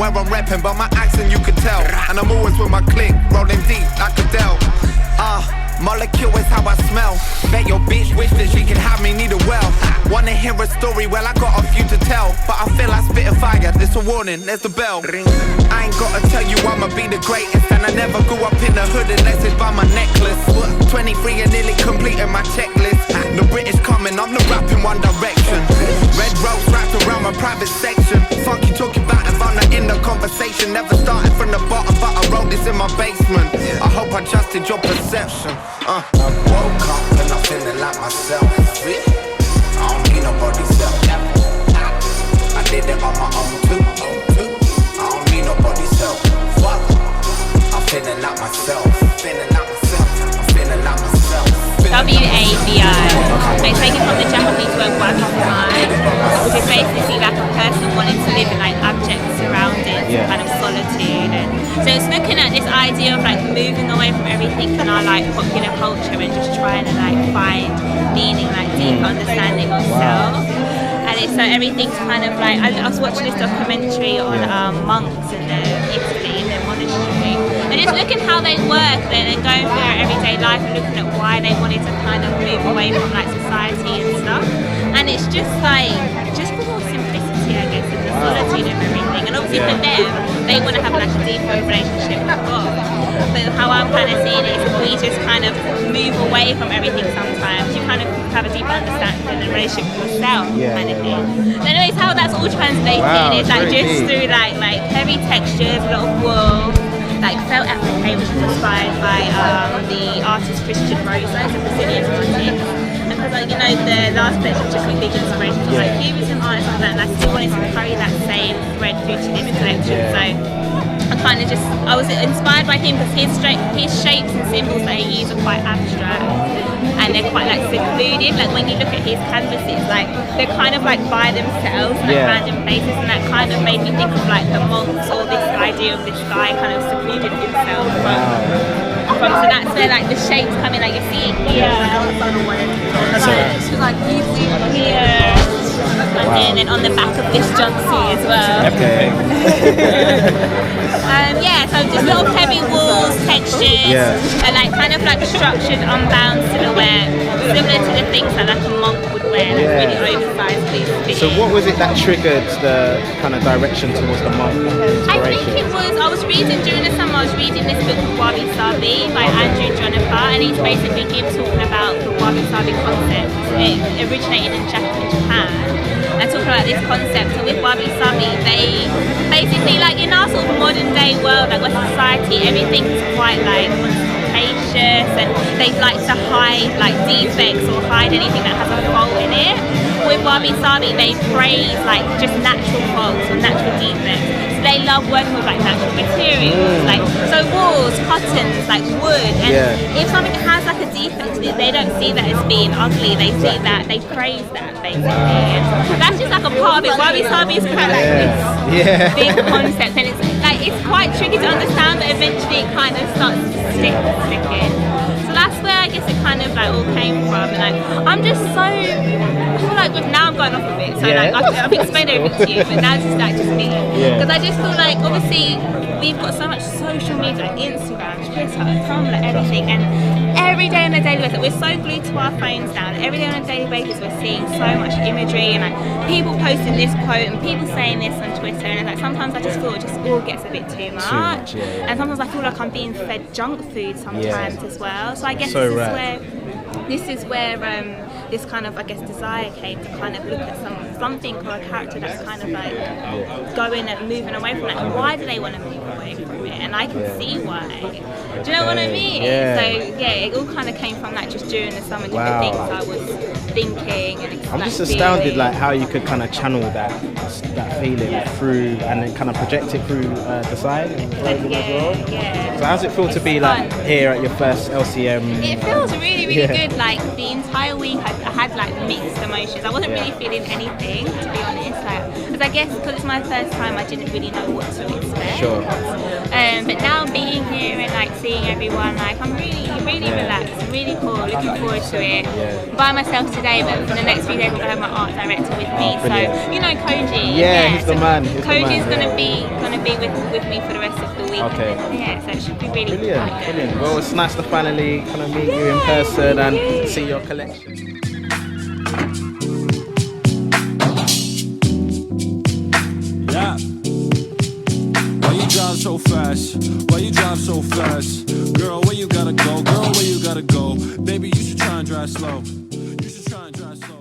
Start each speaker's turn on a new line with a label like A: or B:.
A: where I'm repping, but my accent you can tell. And I'm always with my clique, rolling deep like Adele. Molecule is how I smell. Bet your bitch wish that she could have me, need a well. Wanna hear a story? Well, I got a few to tell, but I feel I spit a fire. There's a warning, there's the bell. I ain't gotta tell you I'ma be the greatest, and I never grew up in the hood unless it's by my necklace. 23 and nearly completing my checklist. The British coming, I'm the rap in one direction. Red rose wrapped around my private section. Fuck you talking about if I'm not in the conversation. Never started from the bottom, but I wrote this in my basement. I hope I adjusted your perception. I woke up and I'm feeling like myself. I don't need nobody's help. I did it on my own too. I don't need nobody's help. Fuck. I'm feeling like myself. I'm feeling like myself.
B: W-A-V-I. It's taken from the Japanese word wabi-sabi, which is basically like a person wanting to live in like abject surroundings, kind of solitude. And so it's looking at this idea of like moving away from everything in our like popular culture and just trying to like find meaning, like deep understanding of self. And it's so everything's kind of like, I was watching this documentary on monks in Italy, in their monastery, and just looking how they work and then going through their everyday life and looking at why they wanted to kind of move away from like society and stuff. And it's just like, just for more simplicity, I guess, and the solitude of everything. And obviously for them, they want to have like a deeper relationship with God. But how I'm kind of seeing it is if we just kind of move away from everything sometimes, you kind of have a deeper understanding and relationship with yourself, kind of thing. So anyways, how that's all translated is like just through like heavy textures, a lot of wool, like felt applique, which was inspired by the artist Christian Rosa, a Brazilian artist. And because like, you know, the last collection took a big inspiration from like cubism art and stuff like that, and I still wanted to carry that same thread through to this collection. So I was inspired by him because his shapes and symbols that he uses are quite abstract and they're quite like secluded. Like when you look at his canvases, like they're kind of like by themselves in like random places, and that kind of made me think of like the monks or this idea of this guy kind of secluded himself from so that's where like the shapes come in, like you see it here, like here. And then on the back of this jumpsuit as well.
C: Okay.
B: So just little heavy walls, textures, and like kind of like structured, unbound silhouette, similar to the things that like a monk would wear, like really oversized pieces.
C: So what was it that triggered the kind of direction towards the monk inspiration?
B: I think it was, I was reading during the summer, I was reading this book called Wabi-Sabi by Andrew Jonifer, and he's basically him talking about the Wabi-Sabi concept. It originated in Japan. And talking about this concept, and with wabi-sabi, they basically, like in our sort of modern day world, like Western society, everything's quite like ostentatious, and they like to hide like defects or hide anything that has a fault in it. With wabi-sabi, they praise like just natural faults or natural defects. So they love working with like natural materials, like so walls, cottons, like wood, and if something has like a defect in it, they don't see that as being ugly, they see that, they praise that basically. And that's just like a part of it. Wabi-sabi is kind of like this big concept, and it's quite tricky to understand, but eventually it kind of starts to stick in. So that's where I guess it kind of like all came from, and like I'm just so, I feel like now I'm going off of it, so like I've explained everything to you, but now it's just like just me, because I just feel like obviously we've got so much social media, like Instagram, Twitter, Tumblr, everything, and every day on a daily basis we're so glued to our phones now, and every day on a daily basis we're seeing so much imagery and like people posting this quote and people saying this on Twitter, and it's like sometimes I just feel it just all gets a bit too much. And sometimes I feel like I'm being fed junk food sometimes as well. So I guess this is where this kind of, I guess, desire came to kind of look at something or a character that's kind of like going and moving away from that. And why do they want to move away from it? And I can see why. Do you know what I mean? So it all kind of came from that just during the summer, different things I was thinking and
C: I'm just astounded like how you could kind of channel that feeling through and then kind of project it through design and clothing as well. So how's it feel to be like here at your first LCM?
B: It feels really, really good. Like the entire week I had like mixed emotions. I wasn't really feeling anything, to be honest. Because I guess because it's my first time, I didn't really know what to expect. But now being here and like seeing everyone. Like, I'm really relaxed. I'm really cool. Looking forward to it.
C: Yeah.
B: By myself today, but for the next few days, I'm gonna have my art director with me. So
C: brilliant.
B: you know, Koji.
C: Yeah, he's the man.
B: Koji's gonna be with me for the rest of the week.
C: Okay.
B: Yeah, so it should be really
C: Brilliant,
B: quite good.
C: brilliant. Well, it's nice to finally kind of meet you in person and see your collection.
D: Yeah. Why you drive so fast? Why you drive so fast? Girl, where you gotta go? Girl, where you gotta go? Baby, you should try and drive slow. You should try and drive slow.